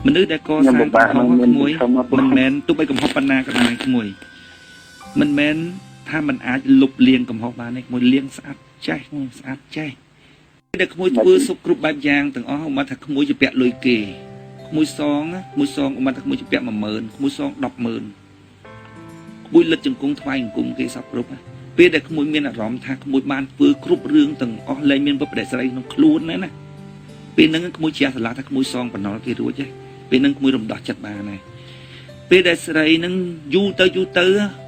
មនុស្សដែលកសាងកំហុសក្មួយមិនមែនទោះបីកំហុសប៉ុណ្ណាក៏ដោយក្មួយមិនមែនថាมันអាចលុបលាងកំហុសបានទេក្មួយលាងស្អាតចេះក្មួយស្អាតចេះដែលក្មួយធ្វើសុខគ្រប់បែបយ៉ាងទាំងអស់មកថាក្មួយជាពាក់លុយគេក្មួយសងមកថាក្មួយជាពាក់ 10000 ក្មួយសង 100000 ក្មួយលិតជង្គង់ថ្វាយអង្គមគេសពគ្រប់ពេលដែលក្មួយមានអារម្មណ៍ថាក្មួយបានធ្វើគ្រប់រឿងទាំងអស់លែងមានបបដិសេរីក្នុងខ្លួនណាពេលហ្នឹងក្មួយជាឆ្លាតថាក្មួយសងបំណុលគេរួចទេពេលហ្នឹងក្មួយរំដោះចិត្តបានហើយពេលដែលស្រីហ្នឹងយូរទៅ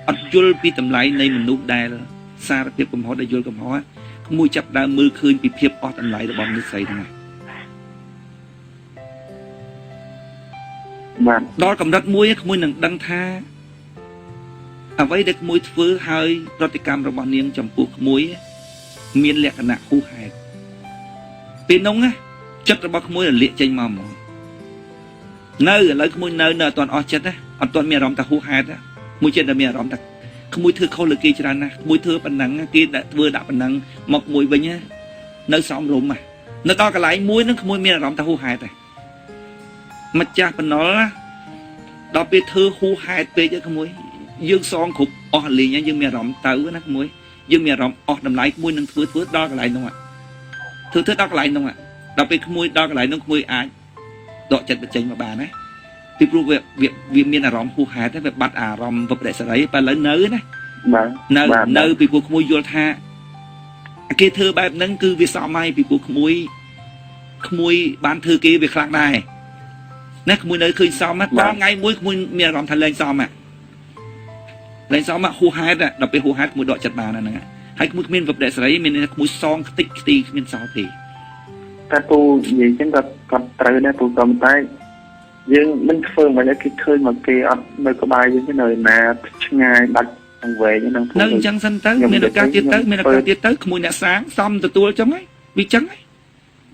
អត់យល់ពីតម្លៃនៃមនុស្សដែលសារភាពកំហុសដែលយល់កំហុសក្មួយចាប់ដើមមើលឃើញពីភាពអស់តម្លៃរបស់មនុស្សស្រីហ្នឹងបាទដល់កម្រិតមួយក្មួយនឹងដឹងថាអ្វីដែលក្មួយធ្វើហើយប្រតិកម្មរបស់នាងចំពោះក្មួយមានលក្ខណៈហួសហេតុពេលនោះចិត្តរបស់ក្មួយរលាកចេញមកហ្មងនៅឥឡូវក្មួយនៅអត់ទាន់អស់ចិត្តអត់ទាន់មានអារម្មណ៍ថាហួសហេតុក្មួយចិត្តតែមានអារម្មណ៍ថាក្មួយធ្វើខុសលើគេច្រើនណាស់ក្មួយធ្វើប៉ុណ្ណឹងគេធ្វើដាក់ប៉ុណ្ណឹងមកមួយវិញនៅសំរុំនៅដល់កន្លែងមួយហ្នឹងក្មួយមានអារម្មណ៍ថាហួសហេតុម្ចាស់បំណុលដល់ពេលធ្វើហួសហេតុពេកក្មួយយើងសងគ្រប់អស់លេងយើងមានអារម្មណ៍ទៅណាក្មួយយើងមានអារម្មណ៍អស់តម្លៃក្មួយនឹងធ្វើដល់កន្លែងនោះធ្វើដល់កន្លែងនោះដល់ពេលក្មួយដល់កន្លែងនោះក្មួយអាចដកចិត្តបញ្ចេញមកបានណាពីព្រោះវាមានអារម្មណ៍ហួសហេតុវាបាត់អារម្មណ៍បបដិសេរីតែឥឡូវនៅណានៅពីព្រោះក្មួយយល់ថាគេធ្វើបែបហ្នឹងគឺវាសមហើយពីព្រោះក្មួយបានធ្វើគេវាខ្លាំងដែរណាក្មួយនៅឃើញសមដល់ថ្ងៃមួយក្មួយមានអារម្មណ៍ថាលែងសមហួសហេតុដល់ពេលហួសហេតុក្មួយដកចិត្តបានហ្នឹងហើយក្មួយគ្មានបបដិសេរីមានក្មួយសងខ្ទេចខ្ទីគ្មានសល់ទេតែពូនិយាយចឹងក៏ត្រូវដែរពូក៏តែយើងមិនធ្វើមកឲ្យគេឃើញមកគេអត់នៅក្បែរយើងទេនៅណាឆ្ងាយដាច់អង្វែងហ្នឹងពូនៅអញ្ចឹងសិនទៅមានឱកាសទៀតទៅក្មួយអ្នកសាងសមទទួលអញ្ចឹងហីវាអញ្ចឹងហី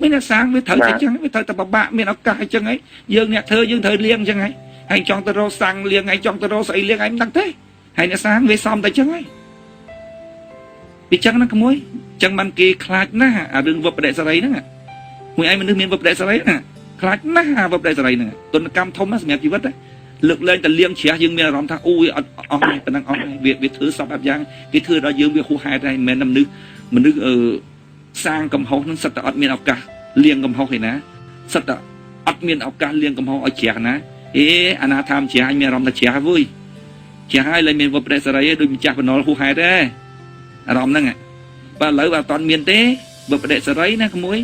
មានអ្នកសាងវាត្រូវតែអញ្ចឹងវាត្រូវតែបបាក់មានឱកាសអញ្ចឹងហីយើងអ្នកធ្វើយើងត្រូវលៀងអញ្ចឹងហីហើយចង់ទៅរកសាំងលៀងហើយចង់ទៅរកស្អីលៀងហើយមិនដឹងទេហើយអ្នកសាងវាសមតែអញ្ចឹងហីពីអញ្ចឹងណាក្មួយអញ្ចឹងបានគេខ្លាចណាស់អារឿងវបដិសេរីហ្នឹងមួយឯងមនុស្សមានវបដិសេរីណាខ្លាចណាស់អាវបដិសេរីហ្នឹងទនកម្មធំសម្រាប់ជីវិតលើកលែងតែលៀងជ្រះយើងមានអារម្មណ៍ថាអូយអត់អស់ហើយប៉ុណ្ណឹងអស់ហើយវាធ្វើសពបែបយ៉ាងគេធ្វើដល់យើងវាហួសហេតុហើយមិនមែនមនុស្សសាងកំហុសហ្នឹងសិតតែអត់មានឱកាសលៀងកំហុសឯណាសិតតែអត់មានឱកាសលៀងកំហុសឲ្យជ្រះណាអាណាថាមជ្រះឲ្យមានអារម្មណ៍ថាជ្រះហើយវើយជ្រះហើយលែងមានវបដិសេរីឯងដូចម្ចាស់បំណុលហួសហេតុទេអារម្មណ៍ហ្នឹងបើឥឡូវអត់ទាន់មានទេវបដិសេរីណាក្មួយ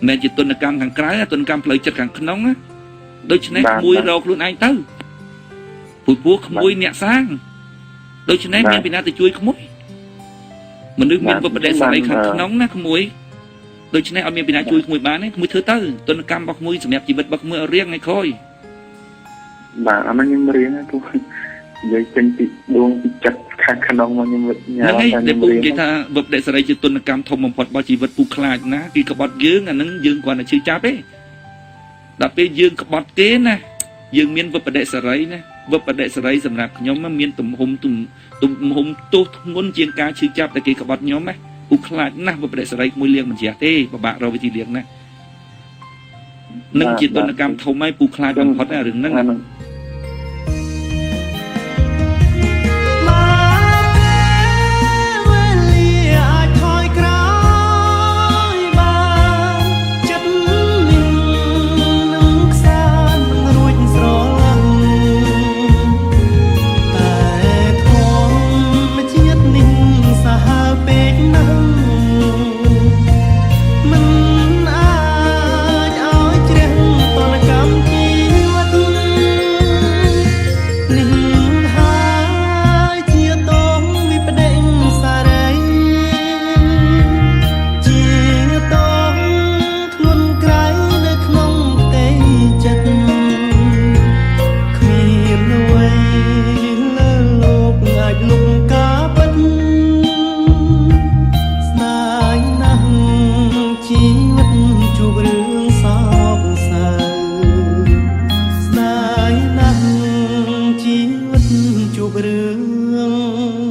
មិនមែនជាទនកម្មខាងក្រៅទនកម្មផ្លូវចិត្តខាងក្នុងដូច្នេះក្មួយរកខ្លួនឯងទៅព្រោះក្មួយអ្នកសាងដូច្នេះមានពីណាទៅជួយក្មួយមនុស្សមានវបដិសេរីខាងក្នុងណាក្មួយដូច្នេះអត់មានពីណាជួយក្មួយបានទេក្មួយធ្វើទៅទនកម្មរបស់ក្មួយសម្រាប់ជីវិតរបស់ក្មួយឲ្យរៀងឲ្យក្រោយបាទអានេះខ្ញុំរៀងហ្នឹងនិយាយចេញពីដួងពីចិត្តខាងក្នុងមកខ្ញុំញ៉ាំតែខ្ញុំនិយាយថាវបដិសេរីជាទនកម្មធំបំផុតរបស់ជីវិតពូខ្លាចណាពីក្បត់យើងអានឹងយើងគ្រាន់តែឈឺចាប់ទេដល់ពេលយើងក្បត់គេណាយើងមានវបដិសេរីណាវបដិសេរីសម្រាប់ខ្ញុំមានទំហំទោសធ្ងន់ជាងការឈឺចាប់ដែលគេក្បត់ខ្ញុំណាពូខ្លាចណាស់វបដិសេរីមួយលៀងមិនជ្រះទេពិបាករកវិធីលៀងណានឹងជាទនកម្មធំហើយពូខ្លាចបំផុតរឿងហ្នឹងជួបរឿង